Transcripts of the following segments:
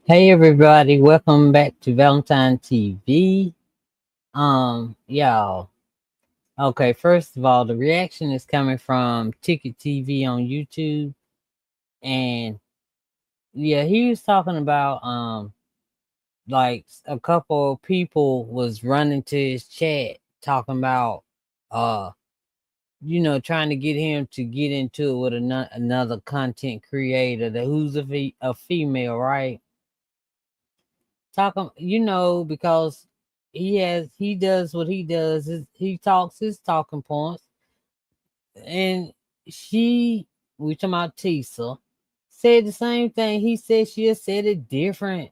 Hey everybody, welcome back to Valentine TV. Y'all. Okay, first of all, the reaction is coming from Ticket TV on YouTube. And yeah, he was talking about like a couple of people was running to his chat talking about uh trying to get him to get into it with another content creator that who's a female, right? Talking, because he does what he does. He talks his talking points, and she, we talking about Tisa, said the same thing. He said she just said it different.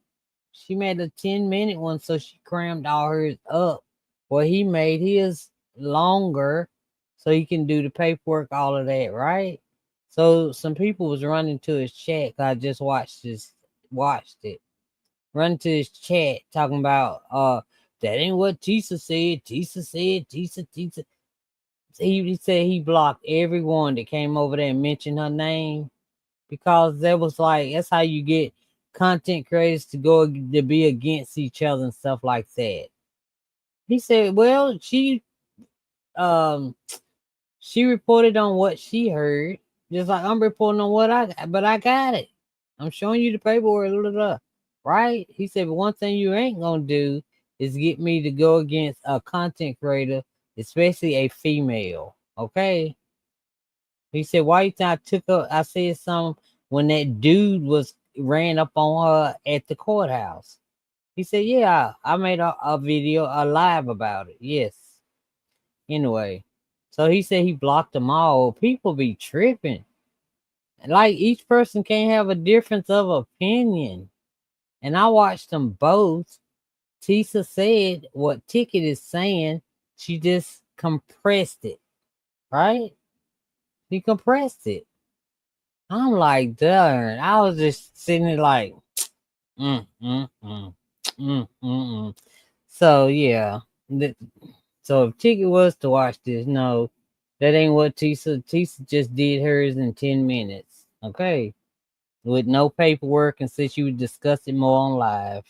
She made a 10-minute one, so she crammed all hers up. Well, he made his longer, so he can do the paperwork, all of that, right? So some people was running to his chat. 'Cause I just watched it run to his chat talking about that ain't what Tisa said. Tisa. He said he blocked everyone that came over there and mentioned her name because that was like that's how you get content creators to go to be against each other and stuff like that. He said, well, um she reported on what she heard, just like I'm reporting on what I got, but I got it. I'm showing you the paperwork, blah, blah, blah, right? He said, but one thing you ain't gonna do is get me to go against a content creator, especially a female. Okay. He said, why you think I took up I said something when that dude was ran up on her at the courthouse? He said, yeah, I made a video, a live about it. Yes. Anyway, so he said he blocked them all. People be tripping. Like each person can't have a difference of opinion. And I watched them both. Tisa said what Ticket is saying. She just compressed it, right? She compressed it. I'm like, darn. I was just sitting there like, mm, mm, mm, mm. So yeah, so if Ticket was to watch this, no, that ain't what Tisa just did hers in 10 minutes. Okay. With no paperwork and since you would discuss it more on live.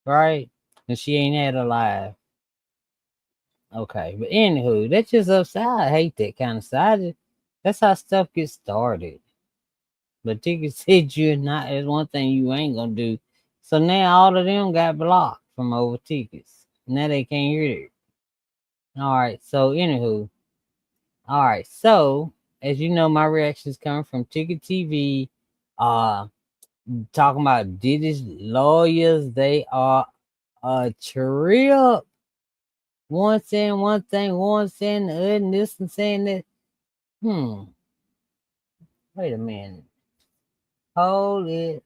Right? And she ain't had a live. Okay. But anywho, that's just upside. I hate that kind of side. That's how stuff gets started. But Ticket said you're not that's one thing you ain't gonna do. So now all of them got blocked from over tickets. Now they can't hear it. Alright, so anywho. Alright, so as you know, my reactions coming from Ticket TV. Talking about Diddy's lawyers, they are a trip. One saying one thing, one saying the other, and this and saying that. Wait a minute. Hold it.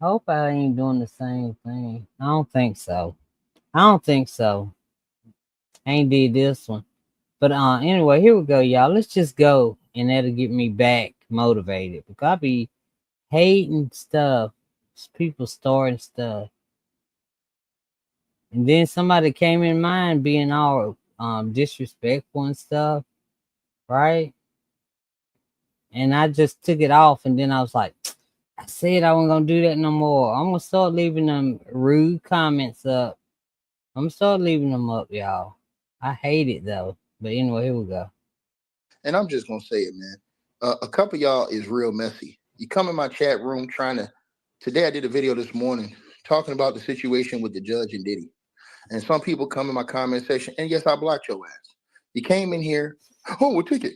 Hope I ain't doing the same thing. I don't think so. I ain't did this one. But anyway, here we go, y'all. Let's just go and that'll get me back motivated. Because I be hating stuff. People starting stuff. And then somebody came in mind being all disrespectful and stuff, right? And I just took it off and then I was like, I said I wasn't gonna do that no more. I'm gonna start leaving them rude comments up. I'm gonna start leaving them up, y'all. I hate it though. But anyway, here we go. And I'm just gonna say it, man. A couple of y'all is real messy. You come in my chat room trying to. Today I did a video this morning talking about the situation with the judge and Diddy, and some people come in my comment section, and yes, I blocked your ass. You came in here. Oh, well, ticket.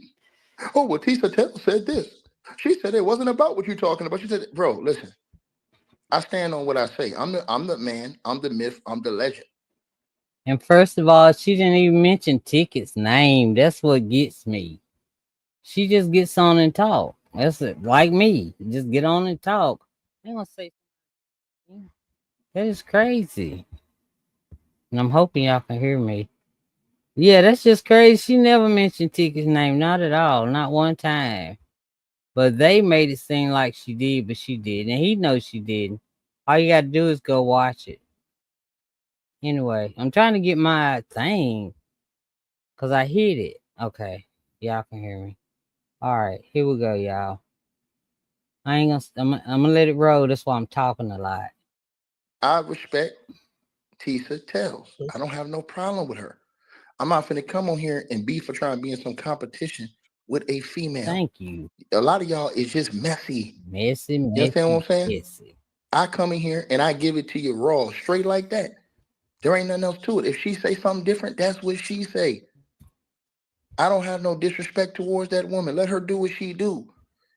Oh, well, Tisa Tell said this. She said it wasn't about what you're talking about. She said, bro, listen. I stand on what I say. I'm the man. I'm the myth. I'm the legend. And first of all, she didn't even mention Ticket's name. That's what gets me. She just gets on and talk. That's it. Like me. Just get on and talk. They gonna say that is crazy. And I'm hoping y'all can hear me. Yeah, that's just crazy. She never mentioned Ticket's name. Not at all. Not one time. But they made it seem like she did, but she did. And he knows she didn't. All you gotta do is go watch it. Anyway, I'm trying to get my thing. Cause I hit it. Okay. Y'all can hear me. Alright, here we go, y'all. I ain't gonna. I'm gonna let it roll. That's why I'm talking a lot. I respect Tisa Tells. I don't have no problem with her. I'm not finna come on here and beef for trying to be in some competition with a female. Thank you. A lot of y'all is just messy. Messy, You understand what I'm saying? messy. I come in here and I give it to you raw, straight like that. There ain't nothing else to it. If she say something different, that's what she say. I don't have no disrespect towards that woman. Let her do what she do.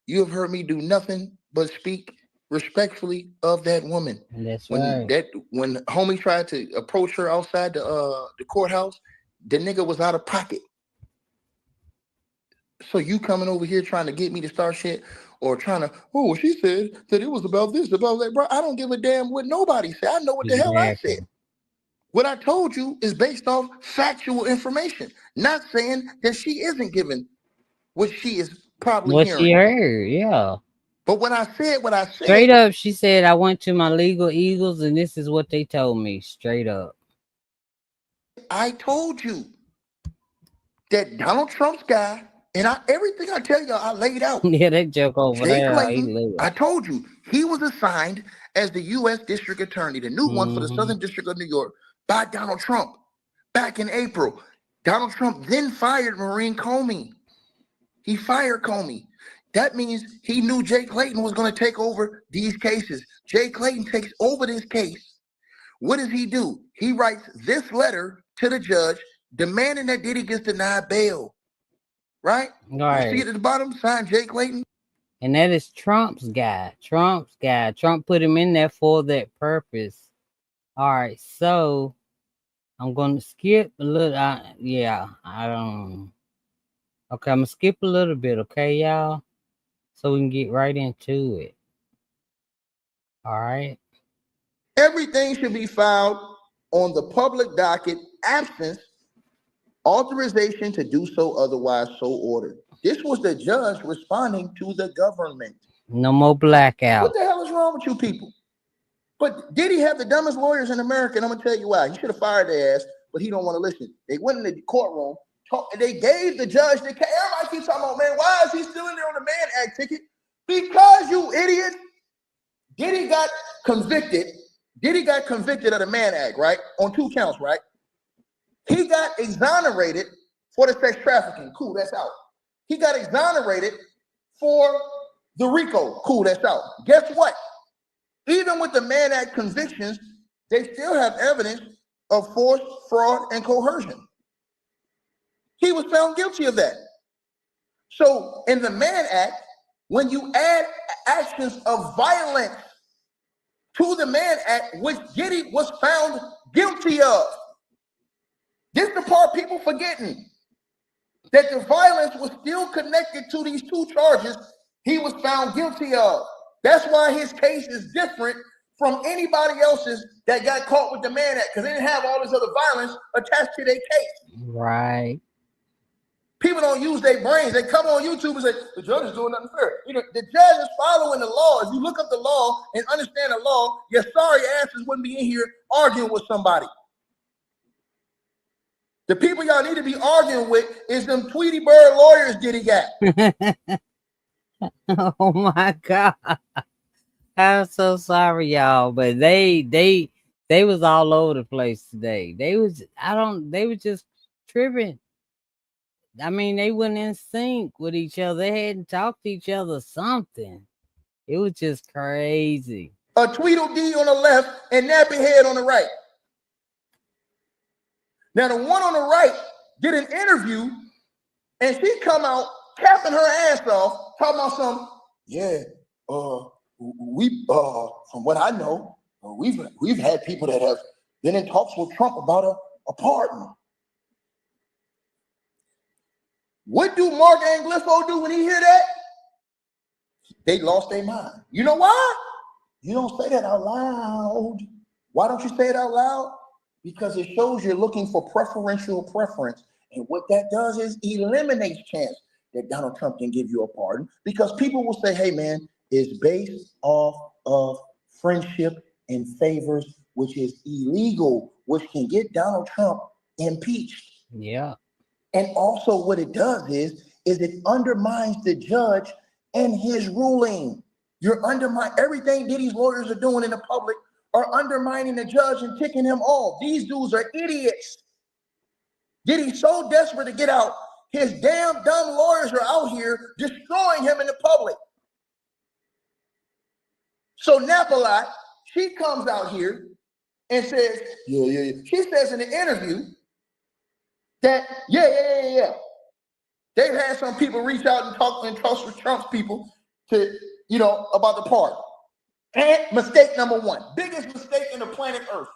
You have heard me do nothing but speak respectfully of that woman. That's When right. when homie tried to approach her outside the courthouse, the nigga was out of pocket. So you coming over here trying to get me to start shit or trying to, oh, well, she said that it was about this, about that, bro. I don't give a damn what nobody said. I know what the hell I said. Exactly. What I told you is based off factual information, not saying that she isn't giving what she is probably What she hearing. heard, yeah. But when I said what I said, Straight up, she said, I went to my legal eagles and this is what they told me. Straight up. I told you that Donald Trump's guy, and everything I tell y'all, I laid out. Yeah, that joke over Jay there. He Clayton, live. I told you, he was assigned as the U.S. District Attorney, the new one for the Mm-hmm. Southern District of New York, by Donald Trump back in April. Donald Trump then fired Maureen Comey. He fired Comey. That means he knew Jay Clayton was going to take over these cases. Jay Clayton takes over this case. What does he do? He writes this letter to the judge demanding that Diddy gets denied bail. Right? You see it Right. at the bottom, signed Jay Clayton. And that is Trump's guy. Trump's guy. Trump put him in there for that purpose. All right. So I'm going to skip a little. Yeah. I don't. Okay. I'm going to skip a little bit. Okay, y'all? So we can get right into it. All right. Everything should be filed on the public docket, absence authorization to do so, otherwise so ordered. This was the judge responding to the government. No more blackout. What the hell is wrong with you people? But Diddy have the dumbest lawyers in America, and I'm gonna tell you why. He should have fired their ass, but he don't want to listen. They went in the courtroom, and they gave the judge the case. Everybody keeps talking about, man, why is he still in there on the Mann Act ticket? Because you idiot. Diddy got convicted. Diddy got convicted of the Mann Act, right? On 2 counts, right? He got exonerated for the sex trafficking. Cool, that's out. He got exonerated for the RICO. Cool, that's out. Guess what? Even with the Mann Act convictions, they still have evidence of force, fraud, and coercion. He was found guilty of that. So in the Mann Act, when you add actions of violence to the Mann Act, which Diddy was found guilty of, this is the part people forgetting, that the violence was still connected to these 2 charges he was found guilty of. That's why his case is different from anybody else's that got caught with the Mann Act, because they didn't have all this other violence attached to their case. Right. People don't use their brains. They come on YouTube and say, the judge is doing nothing fair. You know, the judge is following the law. If you look up the law and understand the law, your sorry asses wouldn't be in here arguing with somebody. The people y'all need to be arguing with is them Tweety Bird lawyers Diddy got. Oh my God. I'm so sorry, y'all, but they was all over the place today. They was they were just tripping. I mean, they weren't in sync with each other. They hadn't talked to each other something. It was just crazy. A Tweedledee on the left and Nappy Head on the right. Now the one on the right did an interview and she come out capping her ass off, talking about some, yeah, we from what I know, we've had people that have been in talks with Trump about a pardon. What do Mark Anglifo do when he hear that? They lost their mind. You know why? You don't say that out loud. Why don't you say it out loud? Because it shows you're looking for preferential preference. And what that does is eliminates chance that Donald Trump can give you a pardon, because people will say, hey, man, it's based off of friendship and favors, which is illegal, which can get Donald Trump impeached. Yeah. And also what it does is it undermines the judge and his ruling. You're undermining everything Diddy's lawyers are doing in the public are undermining the judge and ticking him off. These dudes are idiots. Diddy's so desperate to get out, his damn dumb lawyers are out here destroying him in the public. So Napoli, she comes out here and says, yeah. She says in the interview that, yeah. They've had some people reach out and talk with Trump's people to, about the pardon. And mistake number one, biggest mistake in the planet Earth.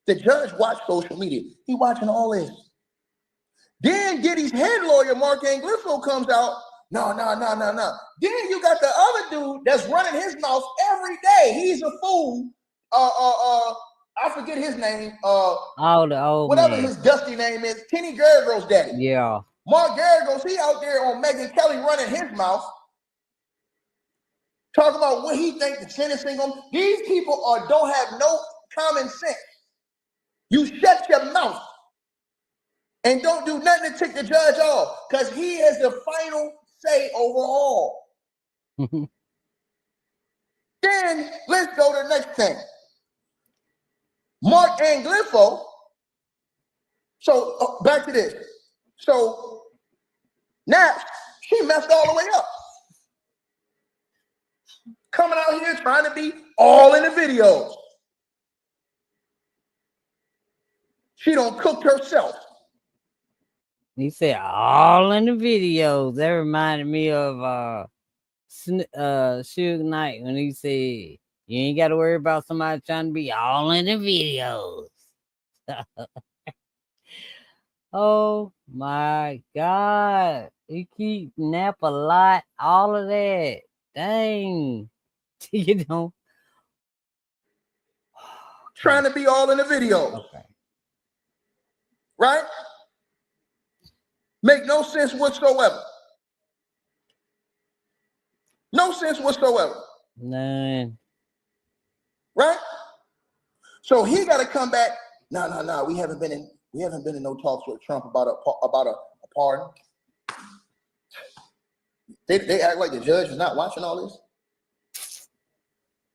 The judge watched social media. He watching all this. Then Diddy's head lawyer, Mark Anglifo, comes out. No. Then you got the other dude that's running his mouth every day. He's a fool. I forget his name. Whatever man. his dusty name is, Kenny Garrett's daddy. Yeah. Mark Garrett's, he out there on Megyn Kelly running his mouth, talking about what he thinks the sentencing on. These people don't have no common sense. You shut your mouth and don't do nothing to tick the judge off, because he has the final say over all. Then let's go to the next thing. Mark Anglifo. So back to this. So now she messed all the way up. Coming out here trying to be all in the videos. She don't cook herself. He said all in the videos. That reminded me of Suge Knight when he said, you ain't got to worry about somebody trying to be all in the videos. Oh my God. He keep nap a lot, all of that. Dang. Trying to be all in the videos. Okay. Right? Make no sense whatsoever. No sense whatsoever. None. Right? So he got to come back. No. We haven't been in no talks with Trump about a pardon. They act like the judge is not watching all this.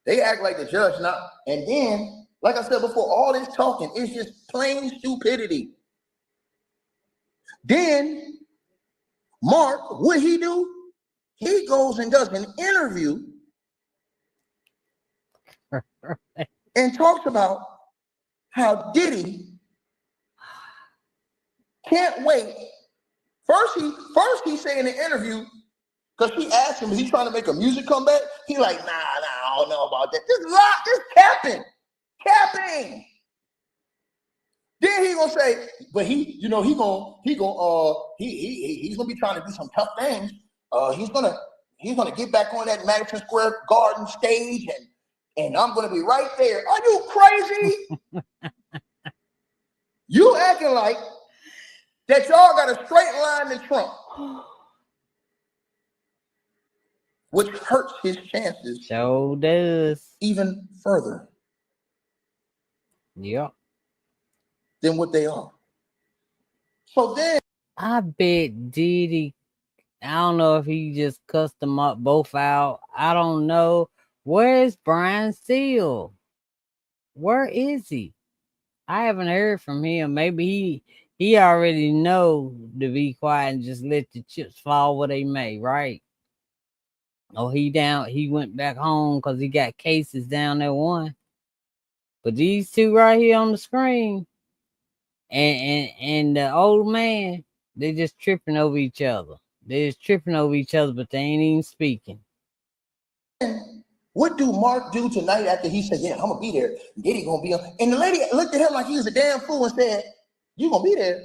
They act like the judge not. And then, like I said before, all this talking is just plain stupidity. Then Mark, what he do? He goes and does an interview and talks about how Diddy can't wait. First he say in the interview, because she asked him, is he trying to make a music comeback? He like, nah, I don't know about that. This capping. Then he gonna say, but he's gonna be trying to do some tough things. He's gonna get back on that Madison Square Garden stage, and I'm gonna be right there. Are you crazy? You acting like that y'all got a straight line to Trump, which hurts his chances. So does. Even further. Yep. Than what they are. So then I bet Diddy, I don't know if he just cussed them up both out. I don't know. Where is Brian Steele? Where is he? I haven't heard from him. Maybe he already know to be quiet and just let the chips fall where they may, right? Oh, he went back home because he got cases down there one. But these two right here on the screen and the old man, they just tripping over each other. They're just tripping over each other, but they ain't even speaking. What do Mark do tonight after he said, yeah, I'm gonna be there? Diddy gonna be on. And the lady looked at him like he was a damn fool and said, you gonna be there?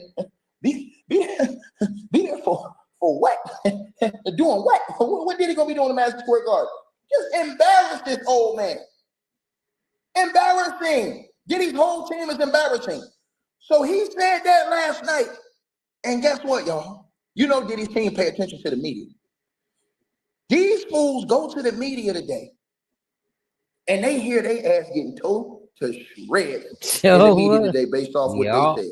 Be there for what? Doing what? What Diddy gonna be doing in Madison Square Garden? Just embarrass this old man. Embarrassing. Diddy's whole team is embarrassing. So he said that last night. And guess what, y'all? You know Diddy's team pay attention to the media. These fools go to the media today and they hear they ass getting told to shreds in the media today based off what they said.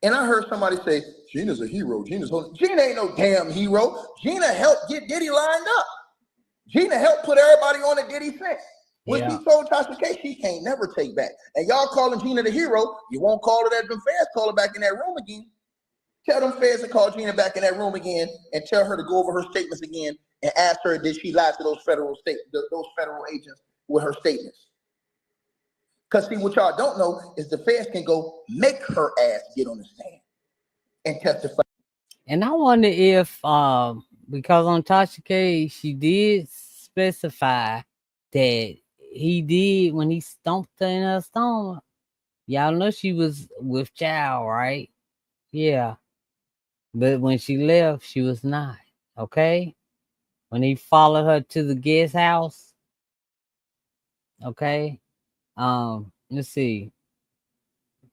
And I heard somebody say, Gina's a hero. Gina ain't no damn hero. Gina helped get Diddy lined up. Gina helped put everybody on a Diddy fence. When she told Tasha K, she can't never take back. And y'all calling Gina the hero, you won't call her that. Them fans call her back in that room again. Tell them fans to call Gina back in that room again and tell her to go over her statements again and ask her, did she lie to those federal agents with her statements? Because see, what y'all don't know is the feds can go make her ass get on the stand and testify. And I wonder if, because on Tasha K, she did specify that he did when he stomped her in her stomach. Y'all know she was with child, right? Yeah. But when she left, she was not. Okay? When he followed her to the guest house. Okay? Let's see.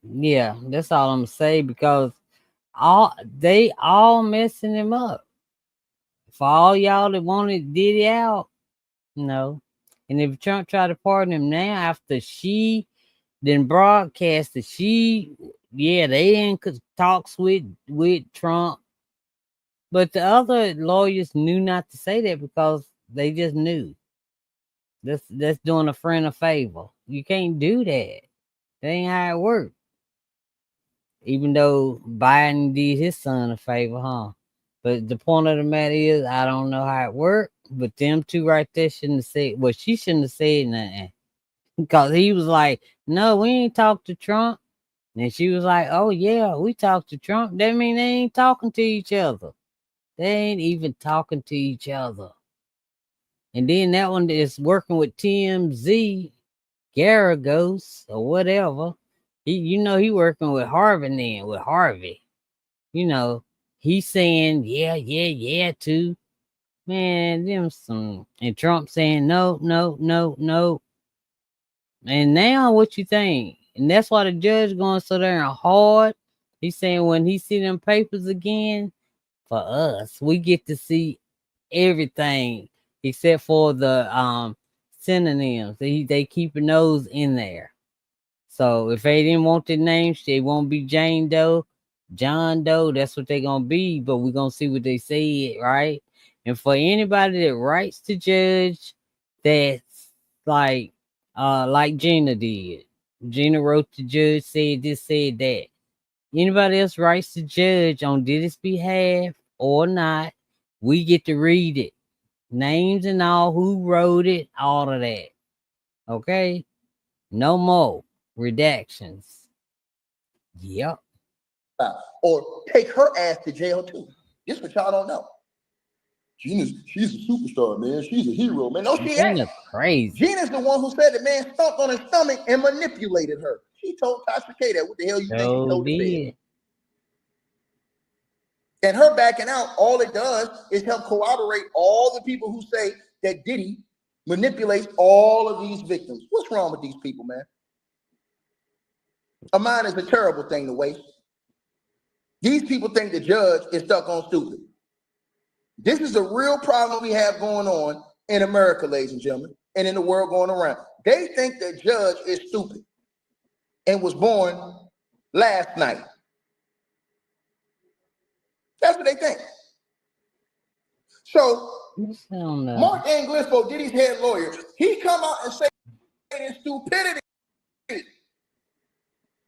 Yeah, that's all I'm gonna say, because they all messing him up. For all y'all that wanted Diddy out, no. And if Trump tried to pardon him now after she then broadcast that they in talks with Trump. But the other lawyers knew not to say that because they just knew. That's doing a friend a favor. You can't do that. That ain't how it works. Even though Biden did his son a favor, huh? But the point of the matter is, I don't know how it worked. But them two right there shouldn't have said. Well, she shouldn't have said nothing, because he was like, "No, we ain't talked to Trump." And she was like, "Oh yeah, we talked to Trump." That mean they ain't talking to each other. They ain't even talking to each other. And then that one is working with TMZ, Garagos or whatever. He working with Harvey. He's saying yeah too. Man, them some, and Trump saying no, no, no, no. And now what you think? And that's why the judge going so there and hard. He's saying when he see them papers again, for us, we get to see everything except for the synonyms. They keeping those in there. So if they didn't want the names, they won't be Jane Doe, John Doe. That's what they gonna be. But we're gonna see what they say, right? And for anybody that writes to judge, that's like Gina did. Gina wrote to judge, said this, said that. Anybody else writes to judge on Diddy's behalf or not, we get to read it. Names and all, who wrote it, all of that. Okay? No more redactions. Yep. Or take her ass to jail too. This is what y'all don't know. She's a superstar, man. She's a hero, man. No, she ain't. Crazy. Gina's the one who said the man stomped on his stomach and manipulated her. She told Tasha K that. What the hell you think she told the feds? And her backing out, all it does is help corroborate all the people who say that Diddy manipulates all of these victims. What's wrong with these people, man? A mind is a terrible thing to waste. These people think the judge is stuck on stupid. This is the real problem we have going on in America, ladies and gentlemen, and in the world going around. They think the judge is stupid and was born last night. That's what they think. So, Mark Anglispo, Diddy's head lawyer, he come out and say this stupidity.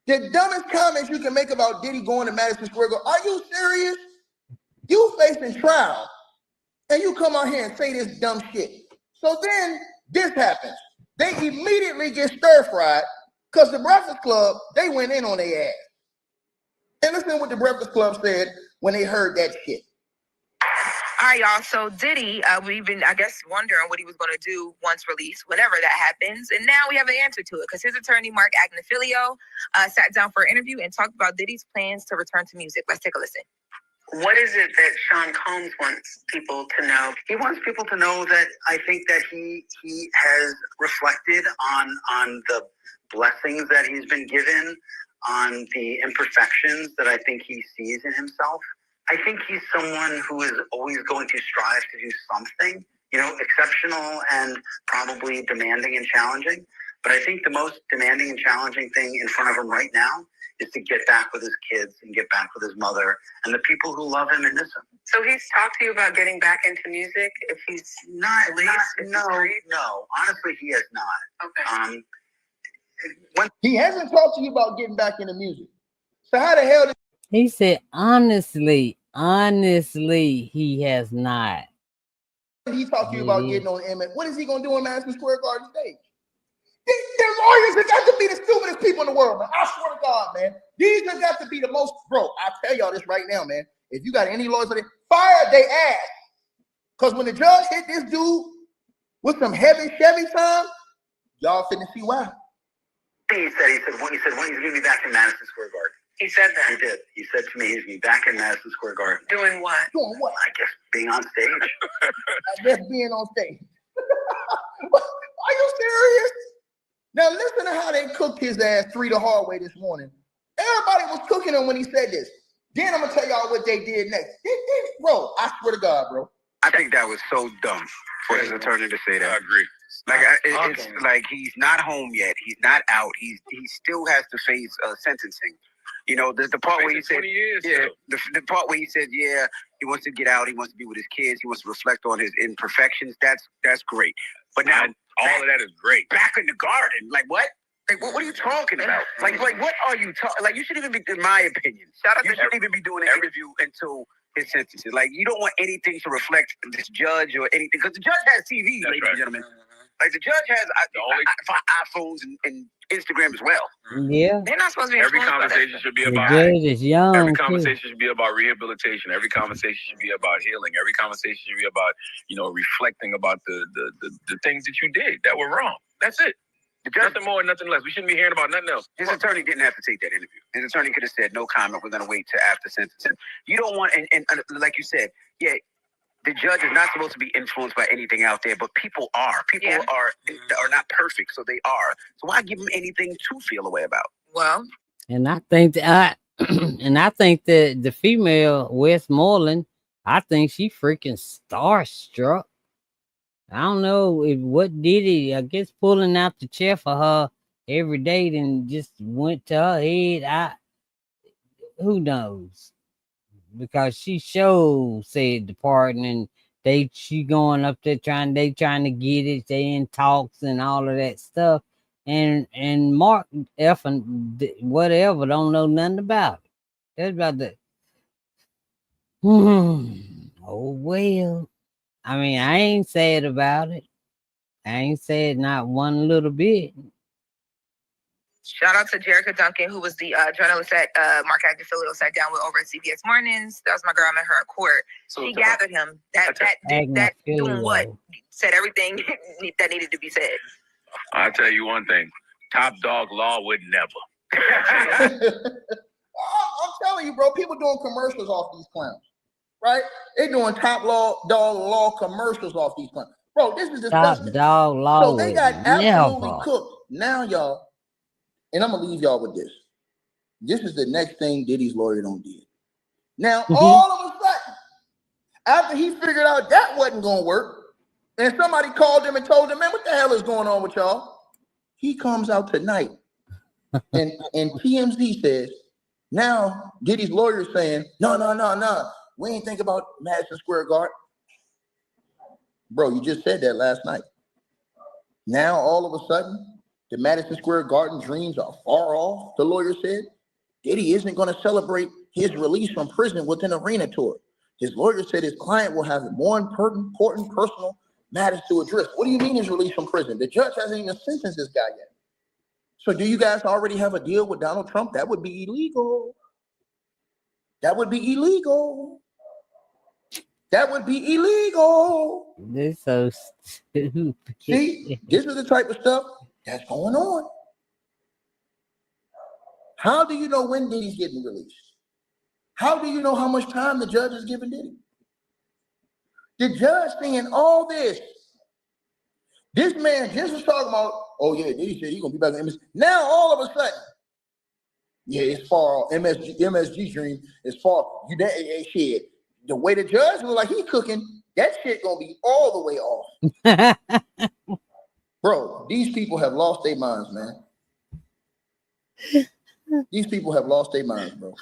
The dumbest comments you can make about Diddy going to Madison Square Garden. Are you serious? You facing trial, and you come out here and say this dumb shit. So then this happens. They immediately get stir-fried because the Breakfast Club, they went in on their ass. And listen to what the Breakfast Club said when they heard that shit. All right, y'all. So Diddy, we've been, I guess, wondering what he was going to do once released, whenever that happens. And now we have an answer to it, because his attorney, Mark Agnifilio, sat down for an interview and talked about Diddy's plans to return to music. Let's take a listen. What is it that Sean Combs wants people to know? He wants people to know that I think that he has reflected on the blessings that he's been given, on the imperfections that I think he sees in himself. I think he's someone who is always going to strive to do something, exceptional and probably demanding and challenging. But I think the most demanding and challenging thing in front of him right now is to get back with his kids and get back with his mother and the people who love him and miss him. So he's talked to you about getting back into music if he's no, honestly, he has not. Okay. He hasn't talked to you about getting back into music. So how the hell did He said, honestly, he has not. he talk to you about getting on MS? What is he gonna do on Madison Square Garden stage? Their lawyers have got to be the stupidest people in the world, man. I swear to God, man. These have got to be the most, bro. I'll tell y'all this right now, man. If you got any lawyers, fire they ass. Because when the judge hit this dude with some heavy Chevy time, y'all finna see why. He said when he's gonna be back in Madison Square Garden. He said that. He did. He said to me he's gonna be back in Madison Square Garden. Doing what? Doing what? I guess being on stage. I guess being on stage. Are you serious? Now listen to how they cooked his ass 3 the hard way this morning. Everybody was cooking him when he said this. Then I'm gonna tell y'all what they did next. Bro, I swear to God, bro. I think that was so dumb for his attorney to say that. I agree. Like it's like he's not home yet. He's not out. He still has to face sentencing. You know, the part where he said, the part where he said, yeah, he wants to get out. He wants to be with his kids. He wants to reflect on his imperfections. That's great. But now all of that is great. Back in the garden, like what? Like what are you talking about? Like what are you talking? Like you shouldn't even be, in my opinion. You shouldn't even be doing an interview until his sentences. Like you don't want anything to reflect this judge or anything because the judge has TV, ladies and gentlemen. Like the judge has iPhones and Instagram as well. Yeah. They're not supposed to be. Every conversation should be about. The judge is young. Every conversation should be about rehabilitation. Every conversation should be about healing. Every conversation should be about, reflecting about the things that you did that were wrong. That's it. Nothing more, nothing less. We shouldn't be hearing about nothing else. His attorney didn't have to take that interview. His attorney could have said, no comment. We're going to wait till after sentencing. You don't want, and like you said, yeah, the judge is not supposed to be influenced by anything out there, but people are. People are not perfect, so they are. So why give them anything to feel a way about? Well, and I think that the female Westmoreland, I think she freaking starstruck. I don't know what Diddy, I guess, pulling out the chair for her every day, then just went to her head. Who knows? Because she said the pardon, and she going up there trying to get it. They in talks and all of that stuff. And Mark effing whatever don't know nothing about it. That's about that. Oh well. I mean, I ain't sad about it. I ain't sad not one little bit. shout out to Jerica Duncan, who was the journalist at Mark Agnifilio sat down with over at CBS Mornings. That was my girl. I met her at court. So she gathered him. That doing what? Said everything that needed to be said. I'll tell you one thing. Top dog law would never. I'm telling you, bro, people doing commercials off these clowns, right? They doing top dog law commercials off these clowns. Bro, this is disgusting. Top dog law. So they got absolutely cooked. Now, y'all, and I'm going to leave y'all with this. This is the next thing Diddy's lawyer don't did. Now, all of a sudden, after he figured out that wasn't going to work, and somebody called him and told him, man, what the hell is going on with y'all? He comes out tonight. and TMZ says, now Diddy's lawyer saying, no. We ain't think about Madison Square Garden. Bro, you just said that last night. Now, all of a sudden, the Madison Square Garden dreams are far off, the lawyer said. Diddy isn't going to celebrate his release from prison with an arena tour. His lawyer said his client will have more important personal matters to address. What do you mean his release from prison? The judge hasn't even sentenced this guy yet. So do you guys already have a deal with Donald Trump? That would be illegal. That would be illegal. That would be illegal. This is so stupid. See, this is the type of stuff that's going on. How do you know when Diddy's getting released? How do you know how much time the judge is giving Diddy? The judge saying all this. This man just was talking about, oh yeah, Diddy said he's gonna be back in MSG. Now all of a sudden, yeah, it's far off. MSG dream is far. Shit. The way the judge was like he cooking, that shit gonna be all the way off. Bro, these people have lost their minds, man. These people have lost their minds, bro.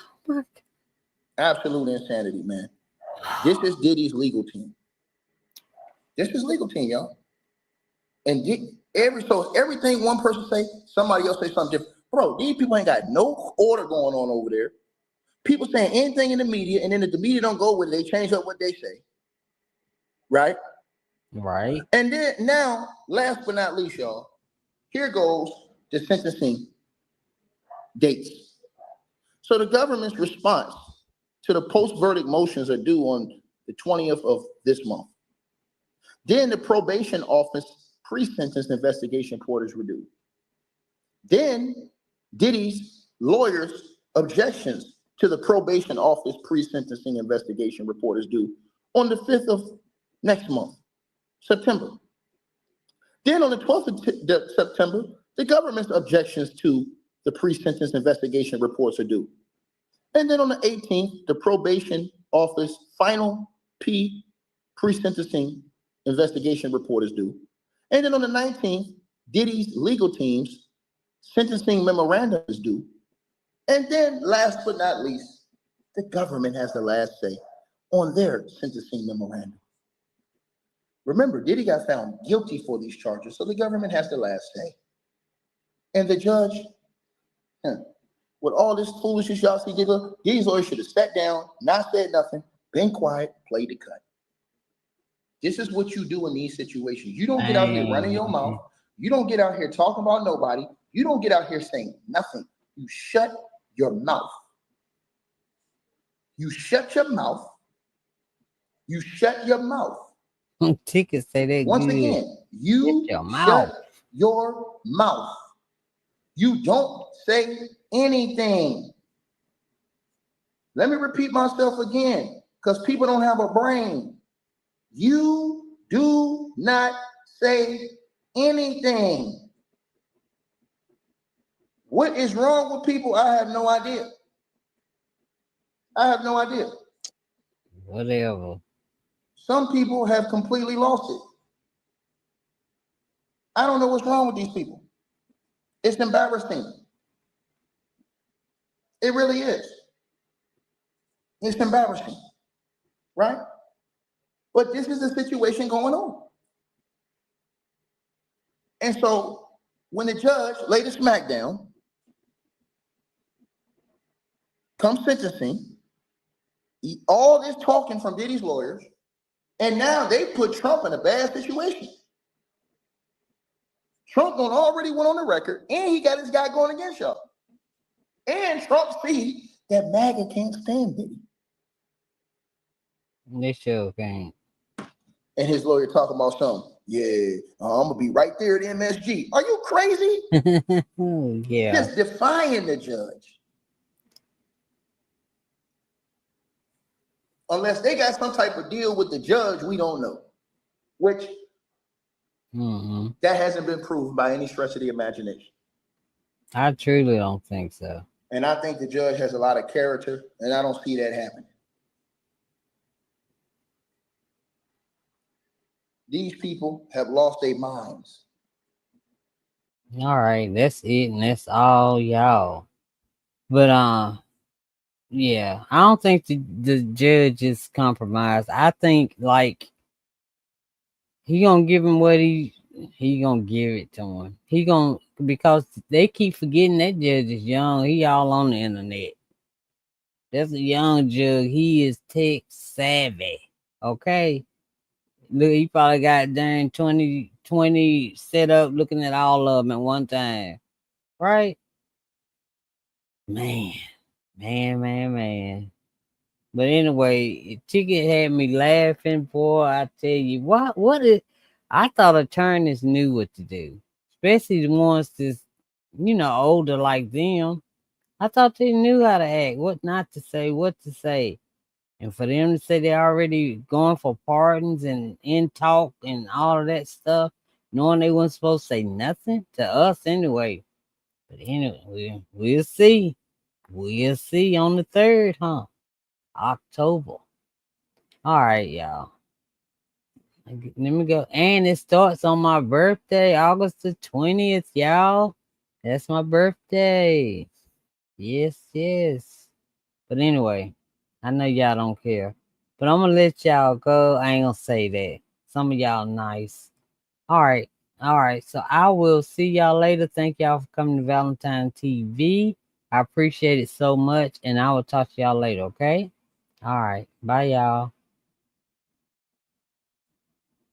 Absolute insanity, man. This is Diddy's legal team. This is legal team, y'all. And everything one person say, somebody else say something different. Bro, these people ain't got no order going on over there. People saying anything in the media, and then if the media don't go with it, they change up what they say. Right? Right. And then now, last but not least, y'all, here goes the sentencing dates. So the government's response to the post-verdict motions are due on the 20th of this month. Then the probation office pre-sentence investigation report is due. Then Diddy's lawyers' objections to the probation office pre-sentencing investigation report is due on the 5th of next month, September. Then on the 12th of September, the government's objections to the pre-sentence investigation reports are due. And then on the 18th, the probation office final pre-sentencing investigation report is due. And then on the 19th, Diddy's legal team's sentencing memorandum is due. And then last but not least, the government has the last say on their sentencing memorandum. Remember, Diddy got found guilty for these charges, so the government has the last say. And the judge, with all this foolishness y'all see, Diddy's lawyers should have sat down, not said nothing, been quiet, played the cut. This is what you do in these situations. You don't get out here running your mouth. You don't get out here talking about nobody. You don't get out here saying nothing. You shut your mouth. You shut your mouth. You shut your mouth. Tickets say that Once good. again, you shut your mouth. You don't say anything. Let me repeat myself again, because people don't have a brain. You do not say anything. What is wrong with people? I have no idea. I have no idea. Whatever. Some people have completely lost it. I don't know what's wrong with these people. It's embarrassing. It really is. It's embarrassing, right? But this is the situation going on. And so when the judge laid a smackdown, come sentencing, all this talking from Diddy's lawyers, and now they put Trump in a bad situation. Trump done already went on the record, and he got his guy going against y'all. And Trump see that MAGA can't stand Diddy. They sure can't. And his lawyer talking about something. Yeah, I'm gonna be right there at MSG. Are you crazy? Yeah. Just defying the judge. Unless they got some type of deal with the judge, we don't know. Which that hasn't been proven by any stretch of the imagination. I truly don't think so. And I think the judge has a lot of character, and I don't see that happening. These people have lost their minds. All right, that's it, and that's all, y'all. But yeah, I don't think the judge is compromised. I think like he gonna give him what he gonna give it to him. He gonna, because they keep forgetting that judge is young. He all on the internet. That's a young judge. He is tech savvy. Okay. Look, he probably got dang 20 set up looking at all of them at one time. Right? Man. But anyway, Ticket had me laughing, boy. I tell you, what is, I thought attorneys knew what to do. Especially the ones that's, older like them. I thought they knew how to act, what not to say, what to say. And for them to say they're already going for pardons and in talk and all of that stuff, knowing they weren't supposed to say nothing to us anyway. But anyway, we'll see. We'll see on the 3rd, huh? October. All right, y'all. Let me go. And it starts on my birthday, August the 20th, y'all. That's my birthday. Yes. But anyway, I know y'all don't care. But I'm gonna let y'all go. I ain't gonna say that. Some of y'all nice. All right. So I will see y'all later. Thank y'all for coming to Valentine TV. I appreciate it so much. And I will talk to y'all later, okay? All right. Bye, y'all.